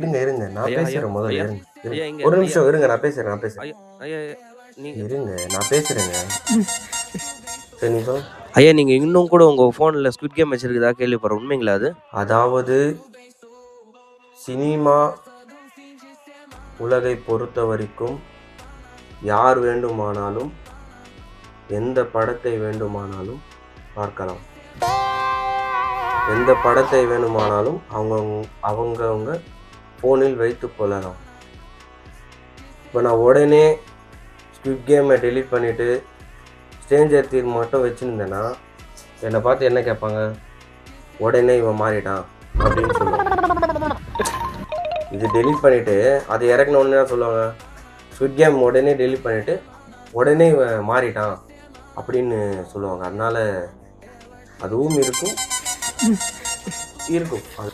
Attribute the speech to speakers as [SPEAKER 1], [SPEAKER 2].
[SPEAKER 1] இருங்க இருங்க நான்
[SPEAKER 2] ஐயா ஐயா
[SPEAKER 1] பேசுறேன் முதல்ல
[SPEAKER 2] ஐயா
[SPEAKER 1] இருங்க
[SPEAKER 2] ஐயா
[SPEAKER 1] இருங்க
[SPEAKER 2] இங்க
[SPEAKER 1] ஒரு
[SPEAKER 2] ஐயா
[SPEAKER 1] நிமிஷம் இருங்க நான் பேசுறேன்
[SPEAKER 2] ஐயா ஐயா ஐயா, நீங்க
[SPEAKER 1] இருங்க நான் பேசுறேங்க சரி நீ சொல்.
[SPEAKER 2] ஐயா நீங்க இன்னும் கூட உங்க போன்ல ஸ்குவிட் கேம் வச்சிருக்கதா கேள்விப்படுறேன், உண்மைங்களா அது?
[SPEAKER 1] அதாவது சினிமா உலகை பொறுத்த வரைக்கும் யார் வேண்டுமானாலும் எந்த படத்தை வேண்டுமானாலும் பார்க்கலாம், எந்த படத்தை வேணுமானாலும் அவங்கவுங்க ஃபோனில் வைத்து கொள்ளலாம். இப்போ நான் உடனே ஸ்குவிட் கேமை டெலீட் பண்ணிவிட்டு ஸ்ட்ரேஞ்சர் திங்ஸ் மட்டும் வச்சுருந்தேன்னா என்னை பார்த்து என்ன கேட்பாங்க? உடனே இவன் மாறிட்டான் அப்படின்னு சொல்லுவாங்க. இது டெலீட் பண்ணிவிட்டு அது இறக்குன உடனே தான் சொல்லுவாங்க, ஸ்குவிட் கேம் உடனே டெலீட் பண்ணிவிட்டு உடனே இவன் மாறிட்டான் அப்படின்னு சொல்லுவாங்க. அதனால் அதுவும் இருக்கும் அது